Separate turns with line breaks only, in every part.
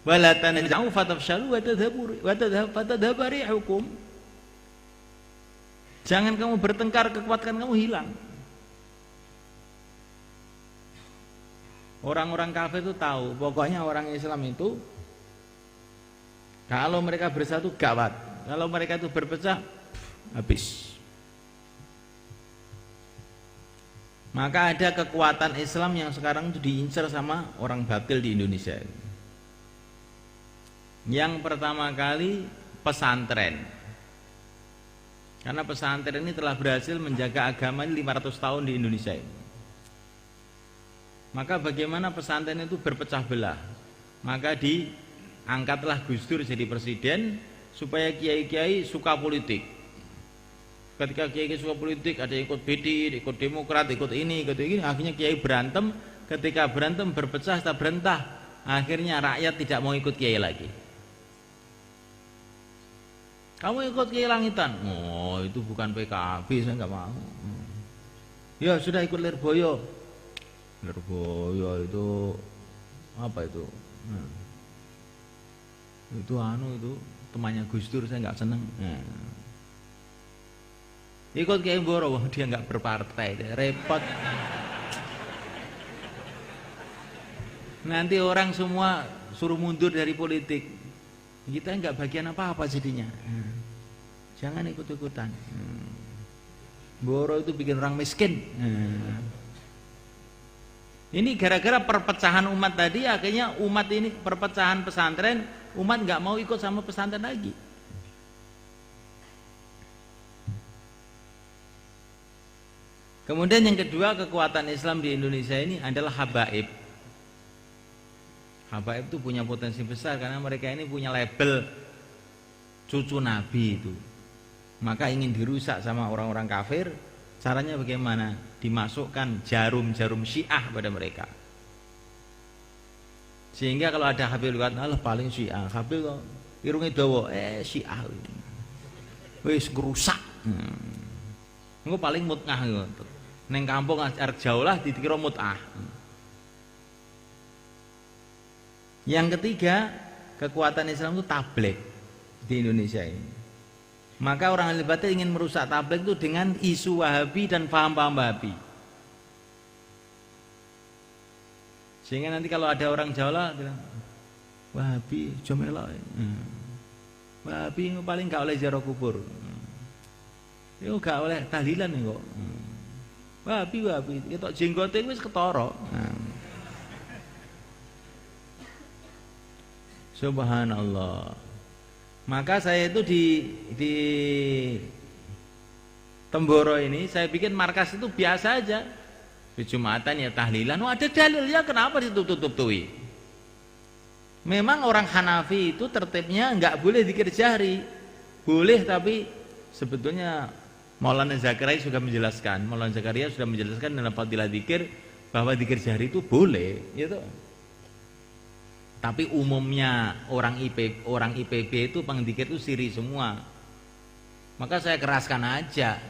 Wala tanaza'u fatafshalu wa tadhhabu rihukum. Jangan kamu bertengkar, kekuatan kamu hilang. Orang-orang kafir itu tahu, pokoknya orang Islam itu kalau mereka bersatu gawat, kalau mereka itu berpecah habis. Maka ada kekuatan Islam yang sekarang itu diincar sama orang batil di Indonesia. Yang pertama kali pesantren. Karena pesantren ini telah berhasil menjaga agama ini 500 tahun di Indonesia ini. Maka bagaimana pesantren itu berpecah belah? Maka diangkatlah Gus Dur jadi presiden supaya kiai-kiai suka politik. Ketika kiai suka politik, ada yang ikut BD, ikut Demokrat, ikut ini, akhirnya kiai berantem. Ketika berantem berpecah, tak berentah. Akhirnya rakyat tidak mau ikut kiai lagi. Kamu ikut kiai langitan? Oh, itu bukan PKB, saya nggak mau. Ya sudah ikut Lirboyo. Lirboyo itu apa itu? Itu itu temannya Gus Dur, saya nggak seneng. Ikut Kiai Mboro, dia nggak berpartai, dia repot. Nanti orang semua suruh mundur dari politik, kita nggak bagian apa-apa jadinya. Jangan ikut-ikutan. Mboro itu bikin orang miskin. Ini gara-gara perpecahan umat tadi, akhirnya umat ini perpecahan pesantren, umat nggak mau ikut sama pesantren lagi. Kemudian yang kedua, kekuatan Islam di Indonesia ini adalah habaib. Habaib itu punya potensi besar karena mereka ini punya label cucu Nabi itu. Maka ingin dirusak sama orang-orang kafir. Caranya bagaimana? Dimasukkan jarum-jarum Syiah pada mereka. Sehingga kalau ada Habib kata, "Allah paling Syiah, Habib kok irunge dawa, Syiah." Wis gerusak. Engko paling mut'ah ngono. Neng kampung arep jauh lah dikira mut'ah. Yang ketiga, kekuatan Islam itu tabligh di Indonesia ini. Maka orang ahli batil ingin merusak tabligh itu dengan isu Wahabi dan paham-paham Wahabi. Sehingga nanti kalau ada orang Jawa bilang, Wahabi jomelok. Wahabi paling gak oleh ziarah kubur. Itu gak oleh tahlilan kok. Wahabi ketok jenggote wis ketara. Subhanallah. Maka saya itu di Temboro ini saya bikin markas itu biasa aja. Di Jumatan ya tahlilan, ada dalilnya, kenapa ditutup-tutupi? Memang orang Hanafi itu tertibnya nggak boleh zikir jahri. Boleh, tapi sebetulnya Maulana Zakaria sudah menjelaskan, dalam Fadilah Zikir bahwa zikir jahri itu boleh, gitu. Tapi umumnya orang IPB itu pengdzikir itu siri semua. Maka saya keraskan aja.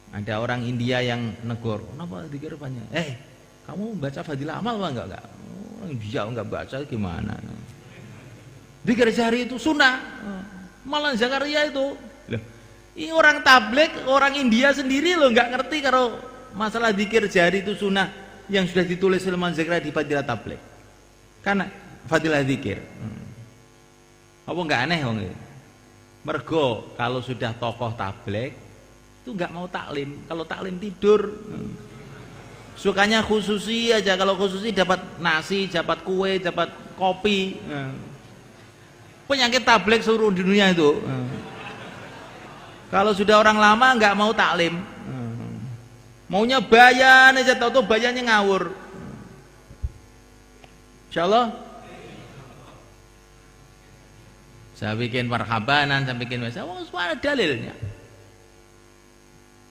Ada orang India yang negor, kenapa zikir banyak? Kamu baca Fadilah Amal apa enggak? Orang India enggak baca gimana? Zikir jahri itu sunnah. Maulana Zakaria itu. Loh, ini orang tabligh, orang India sendiri loh nggak ngerti kalau masalah zikir jahri itu sunnah yang sudah ditulis oleh Maulana Zakaria di Fadilah Tabligh. Karena Fadilah Zikir. Apa nggak aneh wong iki? Mergo kalau sudah tokoh tabligh itu nggak mau taklim. Kalau taklim tidur. Sukanya khususi aja. Kalau khususi dapat nasi, dapat kue, dapat kopi. Penyakit tabligh seluruh dunia itu. Kalau sudah orang lama nggak mau taklim, maunya bayan aja, tahu-tahu bayannya ngawur. Insyaallah saya bikin marhabanan, saya bikin semua dalilnya.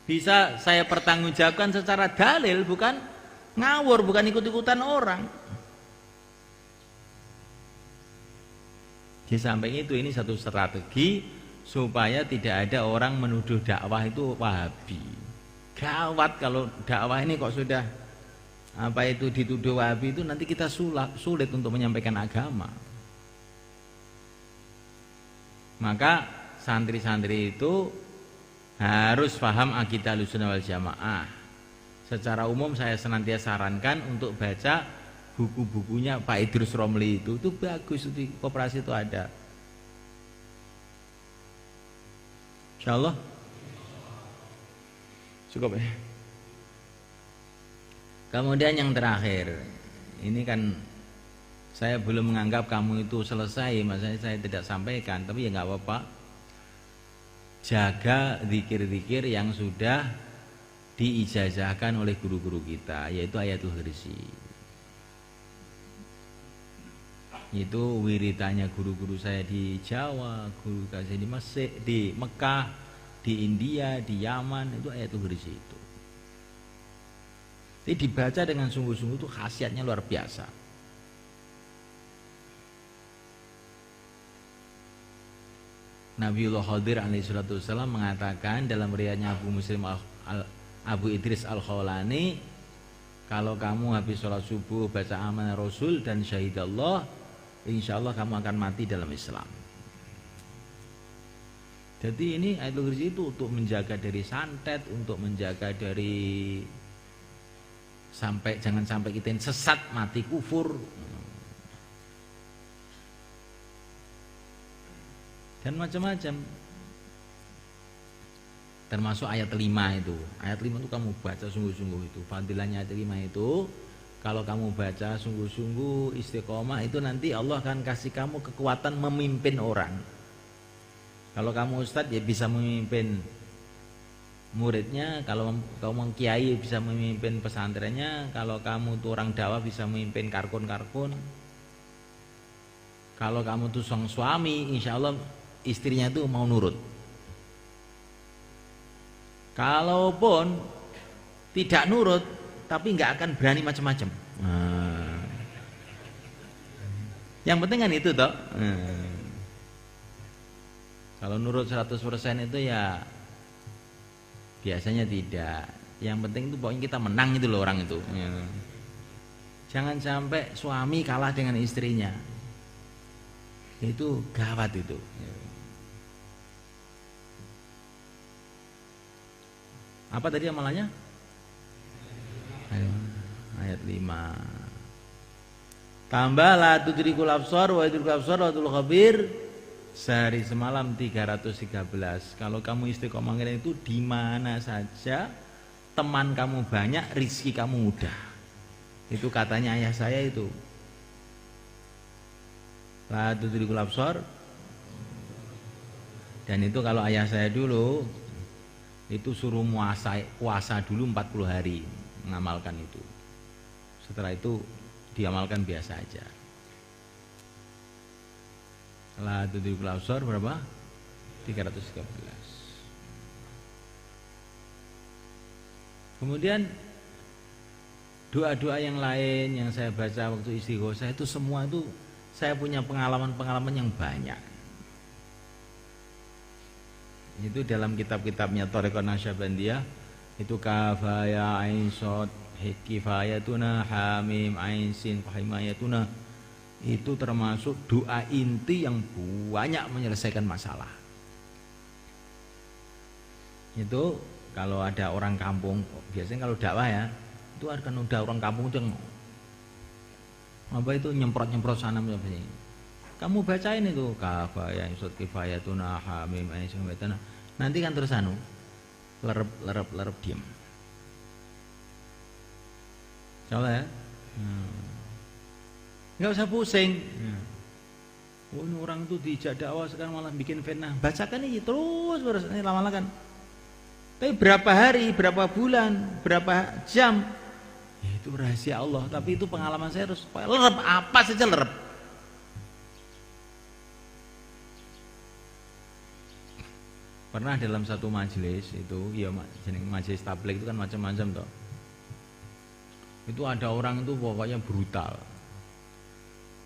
Bisa saya pertanggungjawabkan secara dalil, bukan ngawur, bukan ikut-ikutan orang. Di samping itu ini satu strategi supaya tidak ada orang menuduh dakwah itu Wahabi. Gawat kalau dakwah ini kok sudah apa itu dituduh Wahabi itu nanti kita sulit untuk menyampaikan agama. Maka santri-santri itu harus paham akidah Ahlussunnah wal Jamaah. Secara umum saya senantiasa sarankan untuk baca buku-bukunya Pak Idrus Romli itu bagus, di koperasi itu ada. Insyaallah cukup ya. Kemudian yang terakhir, ini kan saya belum menganggap kamu itu selesai, maksudnya saya tidak sampaikan, tapi ya nggak apa-apa. Jaga zikir-zikir yang sudah diijazahkan oleh guru-guru kita, yaitu Ayatul Kursi. Itu wiridanya guru-guru saya di Jawa, guru saya di Mesir, di Mekah, di India, di Yaman, itu Ayatul Kursi itu. Jadi dibaca dengan sungguh-sungguh itu khasiatnya luar biasa. Nabiullah Khadir alaihissalam mengatakan dalam riwayatnya Abu Idris Al-Khawlani, kalau kamu habis sholat subuh baca amanah Rasul dan syahidallah, insya Allah kamu akan mati dalam Islam. Jadi ini Ayatul Kursi itu untuk menjaga dari santet, untuk menjaga dari jangan sampai kita sesat, mati kufur, dan macam-macam. Termasuk ayat 5 itu. Ayat 5 itu kamu baca sungguh-sungguh itu. Fadilahnya ayat 5 itu, kalau kamu baca sungguh-sungguh istiqomah itu nanti Allah akan kasih kamu kekuatan memimpin orang. Kalau kamu ustadz ya bisa memimpin muridnya, kalau kamu kiai bisa memimpin pesantrennya, kalau kamu tuh orang dakwah bisa memimpin karkun-karkun. Kalau kamu tuh sang suami, insya Allah istrinya tuh mau nurut. Kalaupun tidak nurut, tapi nggak akan berani macam-macam. Yang penting kan itu toh. Kalau nurut 100% itu ya biasanya tidak. Yang penting itu pokoknya kita menang itu loh orang itu. Jangan sampai suami kalah dengan istrinya. Itu gawat itu. Apa tadi amalannya? Ayat 5. Tambah la tudrikul absar wa yudrikul absar wa tul khabir. Sehari semalam 313. Kalau kamu istiqomah itu di mana saja, teman kamu banyak, rizki kamu mudah. Itu katanya ayah saya itu. La tudrikul absar. Dan itu kalau ayah saya dulu itu suruh puasa dulu 40 hari mengamalkan itu. Setelah itu diamalkan biasa aja. La tudrikul absar berapa? 313. Kemudian doa-doa yang lain yang saya baca waktu istighosah itu semua itu saya punya pengalaman-pengalaman yang banyak. Itu dalam kitab-kitabnya Thariqah Nasyabandiyah itu kafaya ain shad kifayatuna hamim ain sin fahimayatuna, itu termasuk doa inti yang banyak menyelesaikan masalah. Itu kalau ada orang kampung, biasanya kalau dakwah ya itu akan udah orang kampung itu yang apa itu nyemprot-nyemprot sana begini. Kamu bacain itu kafaya insut kifayatuna hamim ain sin fahimayatuna, nanti kan terus lerep diam. Coba ya. Nggak usah pusing. Oh, ini orang itu diijak dakwah sekarang malah bikin fitnah. Bacakan ini terus ini lama-lama kan. Tapi berapa hari, berapa bulan, berapa jam, ya itu rahasia Allah. Tapi itu pengalaman saya harus lerep, apa saja lerep. Pernah dalam satu majelis itu, ya majelis tabligh itu kan macam-macam toh. Itu ada orang itu pokoknya brutal.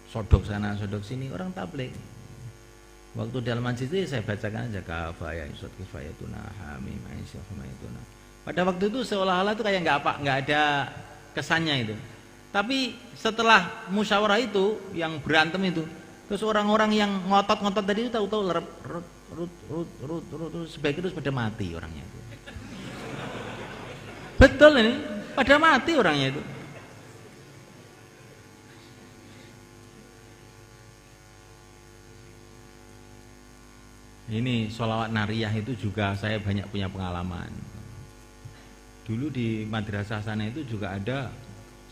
Sodok sana, sodok sini, orang tabligh. Waktu dalam majelis itu saya bacakan aja kafaya isot kifayatuna hamim aisyah kifayatuna. Pada waktu itu seolah-olah itu kayak nggak ada kesannya itu. Tapi setelah musyawarah itu yang berantem itu, terus orang-orang yang ngotot-ngotot tadi itu tahu-tahu sebaiknya terus pada mati orangnya itu. Betul ini, pada mati orangnya itu. Ini sholawat nariyah itu juga saya banyak punya pengalaman. Dulu di madrasah sana itu juga ada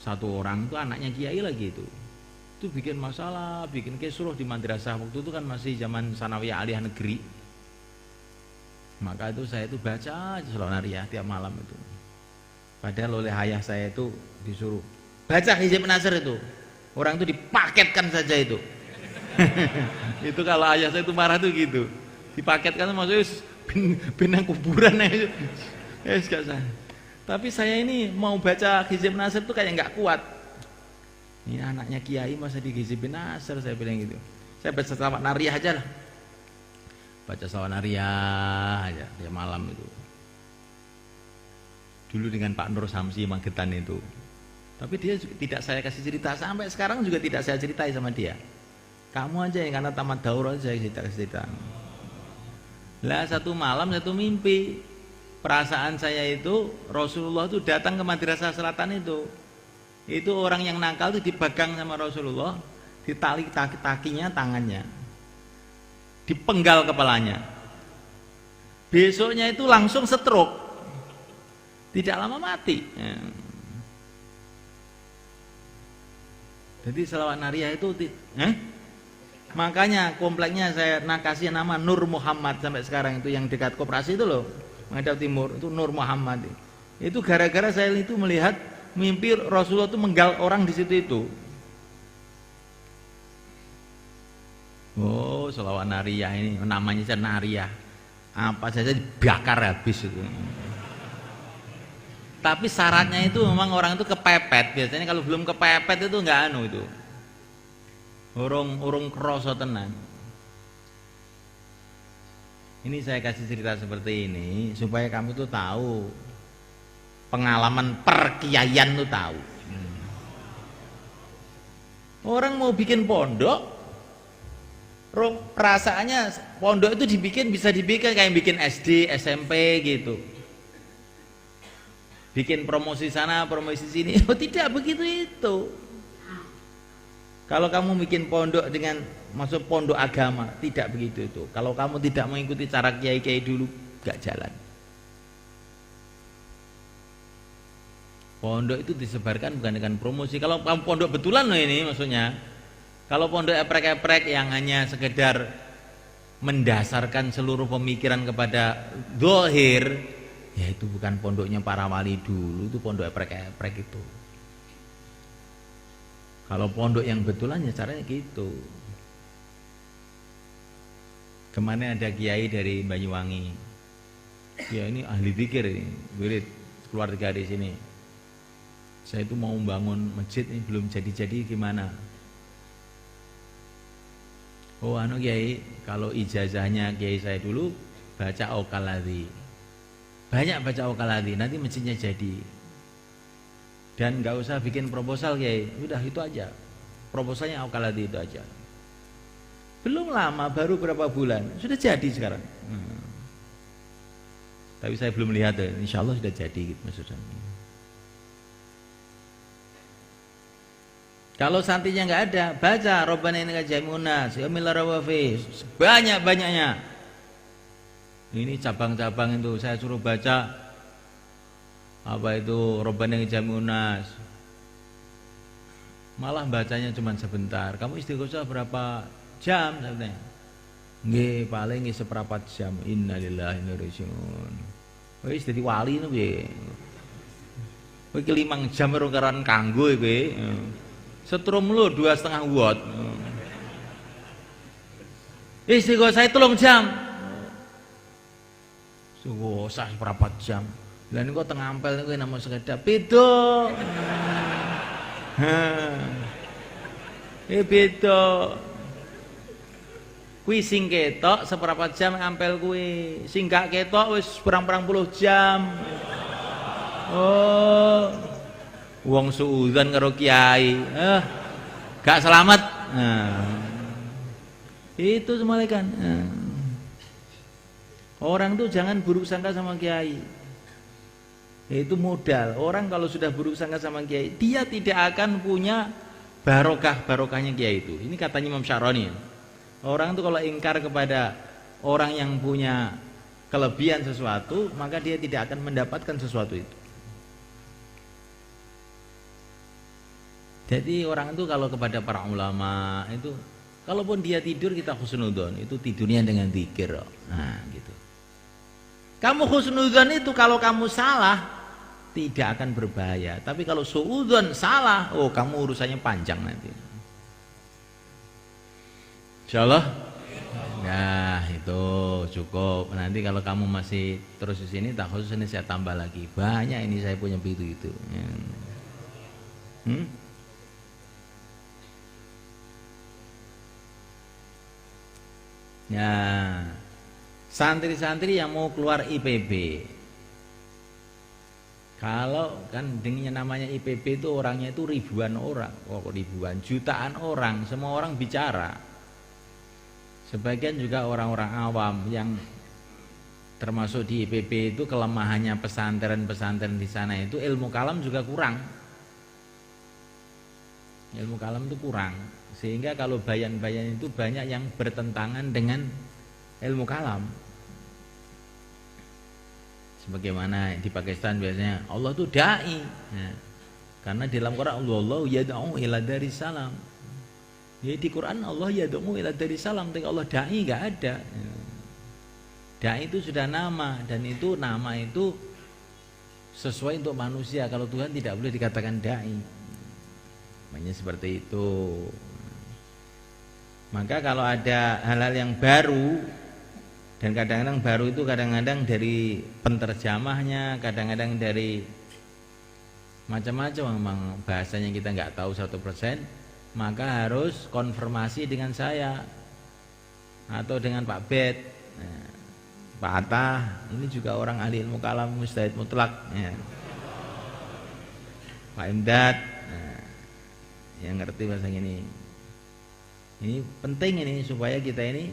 satu orang itu anaknya kiai lagi itu bikin masalah, bikin kisruh di madrasah. Waktu itu kan masih zaman sanawiyah aliyah negeri. Maka itu saya itu baca sholawat nariyah tiap malam itu. Padahal oleh ayah saya itu disuruh baca hizib nasr itu. Orang itu dipaketkan saja itu. Itu kalau ayah saya itu marah tuh gitu. Dipaketkan maksudnya benang kuburan aja. Gak sah. Tapi saya ini mau baca hizib nasr itu kayak nggak kuat. Ini anaknya kiai masa di hizib nasr, saya bilang gitu. Saya baca sholawat nariyah aja lah. Baca sholawat nariyah aja tiap malam itu. Dulu dengan Pak Nur Samsi Magetan itu. Tapi dia tidak saya kasih cerita, sampai sekarang juga tidak saya ceritai sama dia. Kamu aja yang karena tamat daurah saya kasih cerita. Lah satu malam satu mimpi, perasaan saya itu Rasulullah itu datang ke Madrasah Selatan itu. Itu orang yang nakal itu dipegang sama Rasulullah, ditali kakinya, tangannya, dipenggal kepalanya. Besoknya itu langsung stroke, tidak lama mati. Jadi sholawat nariyah itu makanya kompleknya saya kasih nama Nur Muhammad sampai sekarang, itu yang dekat koperasi itu loh, menghadap timur, itu Nur Muhammad. Itu gara-gara saya itu melihat mimpi Rasulullah itu menggal orang di situ itu. Oh, sholawat nariyah ini namanya saja nariyah. Apa saja dibakar habis itu. Tapi syaratnya itu memang orang itu kepepet. Biasanya kalau belum kepepet itu enggak itu. Urung kroso tenan. Ini saya kasih cerita seperti ini supaya kamu tuh tahu pengalaman perkiaian tuh tahu. Orang mau bikin pondok, perasaannya pondok itu bisa dibikin kayak bikin SD, SMP gitu. Bikin promosi sana, promosi sini. Oh, tidak begitu itu. Kalau kamu bikin pondok dengan masuk pondok agama, tidak begitu itu. Kalau kamu tidak mengikuti cara kiai-kiai dulu, gak jalan. Pondok itu disebarkan bukan dengan promosi. Kalau kamu pondok betulan loh ini maksudnya. Kalau pondok eprek-eprek yang hanya sekedar mendasarkan seluruh pemikiran kepada zahir, ya itu bukan pondoknya para wali dulu, itu pondok eprek-eprek itu. Kalau pondok yang betulan ya caranya gitu. Kemarin ada kiai dari Banyuwangi. Ya ini ahli zikir ini, wirid keluar dari sini. Saya itu mau bangun masjid ini belum jadi-jadi gimana? Oh anu kiai, kalau ijazahnya kiai saya dulu baca Aukaladhi. Banyak baca Aukaladhi, nanti masjidnya jadi. Dan nggak usah bikin proposal kiai, udah itu aja. Proposalnya Aukaladhi itu aja. Belum lama, baru berapa bulan sudah jadi sekarang. Tapi saya belum lihat, insya Allah sudah jadi gitu maksudnya. Kalau santrinya nggak ada, baca Rabbana innaka jami'un nas yaumil la raiba fihi, sebanyak-banyaknya. Ini cabang-cabang itu saya suruh baca apa itu Rabbana innaka jami'un nas. Malah bacanya cuma sebentar. Kamu istighosah berapa jam sebenarnya? Nggih, paling seperempat jam. Innalillahi wa inna ilaihi raji'un. Wis dadi wali ngono piye? Kowe ki 5 jam ora karan kanggo kowe. Setrum lu 2,5 watt. Istighosah 3 jam. Istighosah berapa jam? Lah niku tengah ampel niku namung sekedap beda. Beda. Kuwi sing ketok seberapa jam ampel kuwi. Sing gak ketok wis berang-berang puluh jam. Oh. Wong suudzon karo kiai, gak selamat. Itu semalekan. Orang tuh jangan buruk sangka sama kiai. Itu modal. Orang kalau sudah buruk sangka sama kiai, dia tidak akan punya barokahnya kiai itu. Ini katanya Imam Syaroni. Orang tuh kalau ingkar kepada orang yang punya kelebihan sesuatu, maka dia tidak akan mendapatkan sesuatu itu. Jadi orang itu kalau kepada para ulama itu, kalaupun dia tidur kita husnudzon, itu tidurnya dengan zikir. Nah, gitu. Kamu husnudzon itu kalau kamu salah tidak akan berbahaya, tapi kalau suudzon salah, oh kamu urusannya panjang nanti. Insyaallah. Nah, itu cukup. Nanti kalau kamu masih terus di sini, tak khusus ini saya tambah lagi. Banyak ini saya punya begitu itu. Ya, santri-santri yang mau keluar IPB, kalau kan dengan namanya IPB itu orangnya itu ribuan orang, ribuan, jutaan orang, semua orang bicara. Sebagian juga orang-orang awam yang termasuk di IPB itu kelemahannya pesantren-pesantren di sana itu ilmu kalam juga kurang. Ilmu kalam itu kurang. Sehingga kalau bayan-bayan itu banyak yang bertentangan dengan ilmu kalam. Sebagaimana di Pakistan biasanya Allah itu dai. Nah, karena di dalam Quran Allah yad'u ila daris salam. Ya di Quran Allah yad'u ila daris salam, tapi Allah dai enggak ada. Dai itu sudah nama, dan itu nama itu sesuai untuk manusia. Kalau Tuhan tidak boleh dikatakan dai. Makanya seperti itu. Maka kalau ada hal-hal yang baru, dan kadang-kadang baru itu kadang-kadang dari penterjemahnya, kadang-kadang dari macam-macam, memang bahasanya kita nggak tahu 100%, maka harus konfirmasi dengan saya atau dengan Pak Bet, Pak Atta, ini juga orang ahli ilmu kalam mustahid mutlak, Pak Imdad, yang ngerti bahasa ini. Ini penting ini supaya kita ini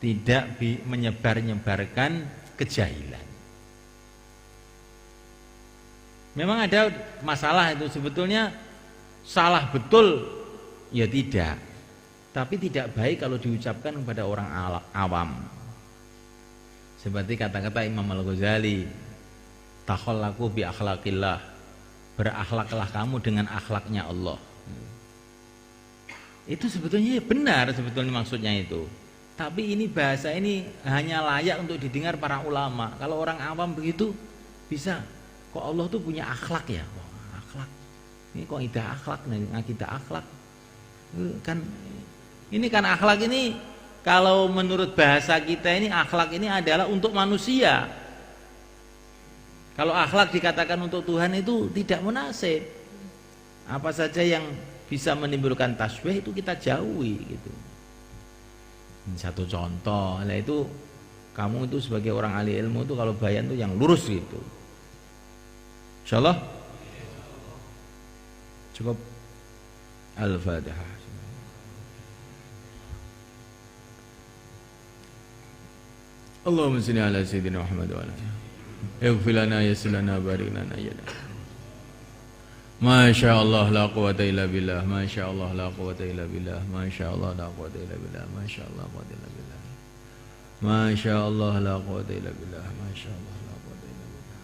tidak menyebar-nyebarkan kejahilan. Memang ada masalah itu sebetulnya salah betul ya tidak, tapi tidak baik kalau diucapkan kepada orang awam. Seperti kata-kata Imam Al-Ghazali, takhallaku bi akhlaqillah, berakhlaklah kamu dengan akhlaknya Allah. Itu sebetulnya benar, sebetulnya maksudnya itu. Tapi ini bahasa ini hanya layak untuk didengar para ulama. Kalau orang awam begitu bisa, kok Allah tuh punya akhlak ya? Wah, akhlak. Ini kok tidak akhlak, ngakidah akhlak. Kan ini kan akhlak ini kalau menurut bahasa kita ini akhlak ini adalah untuk manusia. Kalau akhlak dikatakan untuk Tuhan itu tidak munasib. Apa saja yang bisa menimbulkan tasbih itu kita jauhi gitu. Satu contoh, lah itu kamu itu sebagai orang ahli ilmu itu kalau bayan itu yang lurus gitu. Insyaallah cukup. Al-Fatihah. Allahumma shalli ala sayyidina Muhammad wa ala alihi. Ighfir lana yassir lana barik lana ya. Masya Allah la quwata illa billah. Masya Allah la quwata illa billah. Masya Allah la quwata illa billah. Masya Allah la quwata illa billah. Masya Allah la quwata illa billah. Masya Allah la quwata illa billah.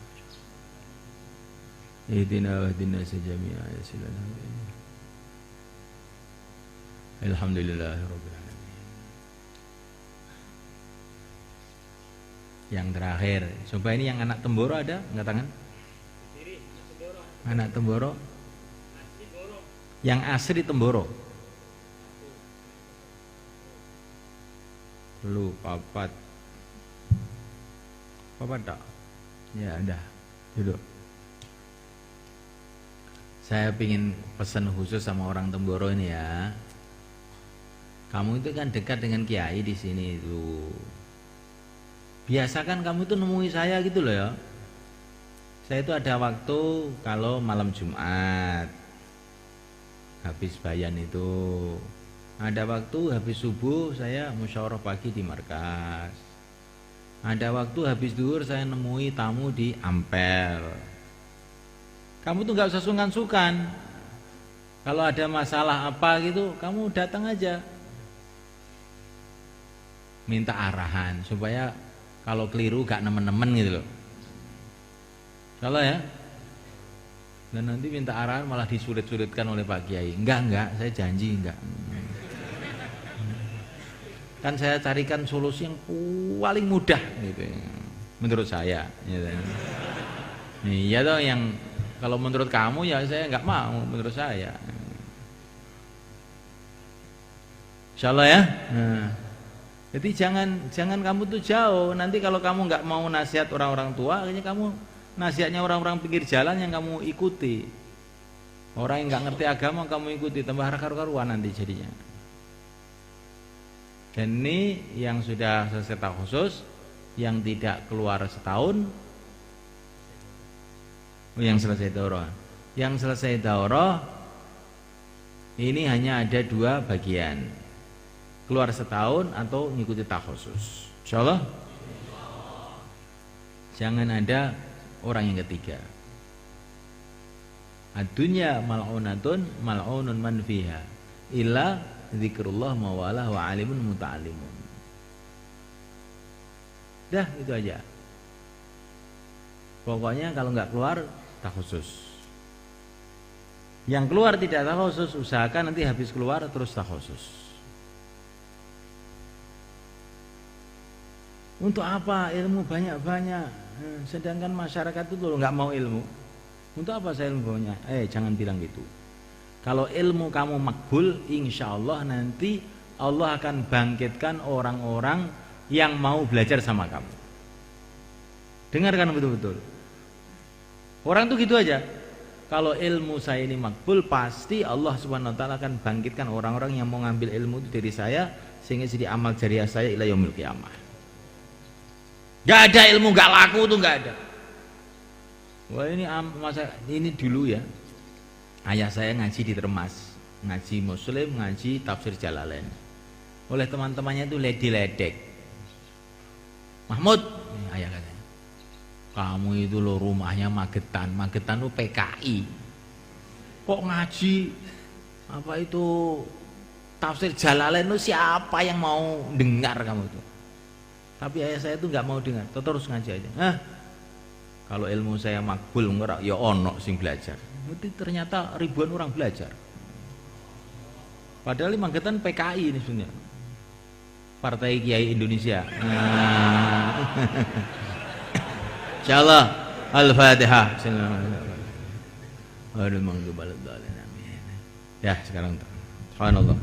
Ihdina wahdina sajami'a ya silana. Alhamdulillahirabbil alamin. Yang terakhir, coba ini yang anak Temboro ada angkat tangan? Anak Temboro? Yang asli Temboro? Lu papat tak? Ya ada. Duduk. Saya pingin pesan khusus sama orang Temboro ini ya. Kamu itu kan dekat dengan kiai di sini itu. Biasakan kamu itu nemui saya gitu loh ya. Saya itu ada waktu kalau malam Jumat habis bayan itu, ada waktu habis subuh saya musyawarah pagi di markas, ada waktu habis duhur saya nemui tamu di Ampel. Kamu tuh nggak usah sungkan-sungkan. Kalau ada masalah apa gitu, kamu datang aja, minta arahan supaya kalau keliru gak nemen-nemen gitu loh. Kalau ya, dan nanti minta arahan malah disulit-sulitkan oleh Pak Kiai. Enggak, saya janji enggak. Kan saya carikan solusi yang paling mudah gitu ya, menurut saya. Gitu. Iya toh, yang kalau menurut kamu ya saya enggak mau, menurut saya. Insyaallah ya. Nah, jadi jangan kamu tuh jauh. Nanti kalau kamu enggak mau nasihat orang-orang tua, akhirnya kamu nasihatnya orang-orang pinggir jalan yang kamu ikuti. Orang yang nggak ngerti agama kamu ikuti, tambah karu-karuan nanti jadinya. Dan ini yang sudah selesai khusus, yang tidak keluar setahun, yang selesai daurah. Yang selesai daurah ini hanya ada 2 bagian, keluar setahun atau mengikuti takhusus. Insyaallah. Jangan ada orang yang ketiga. Ad-dunya mal'unatun mal'unun man fiha illa zikrullah mawalah wa alimun muta'allimun. Dah itu aja. Pokoknya kalau nggak keluar tak khusus. Yang keluar tidak tak khusus, usahakan nanti habis keluar terus tak khusus. Untuk apa ilmu banyak-banyak? Sedangkan masyarakat itu loh nggak mau ilmu. Untuk apa saya ilmunya? Jangan bilang gitu. Kalau ilmu kamu makbul, insya Allah nanti Allah akan bangkitkan orang-orang yang mau belajar sama kamu. Dengarkan betul-betul. Orang tuh gitu aja. Kalau ilmu saya ini makbul, pasti Allah Subhanahu Wa Taala akan bangkitkan orang-orang yang mau ngambil ilmu itu dari saya, sehingga jadi amal jariah saya ila yaumil qiyamah. Gak ada ilmu gak laku tuh, gak ada. Wah ini dulu ya, ayah saya ngaji di Termas, ngaji Muslim, ngaji tafsir Jalalain. Oleh teman-temannya itu ledek. Mahmud, ayah katanya, kamu itu loh rumahnya Magetan tuh PKI. Kok ngaji apa itu tafsir Jalalain itu siapa yang mau dengar kamu itu? Tapi ayah saya itu nggak mau dengar, terus ngaji aja. Kalau ilmu saya makbul enggak, ya ono sing belajar. Itu ternyata ribuan orang belajar. Padahal Magetan PKI ini sebenarnya, Partai Kiai Indonesia. Insyaallah. Al-Fatihah. Ya sekarang. Subhanallah.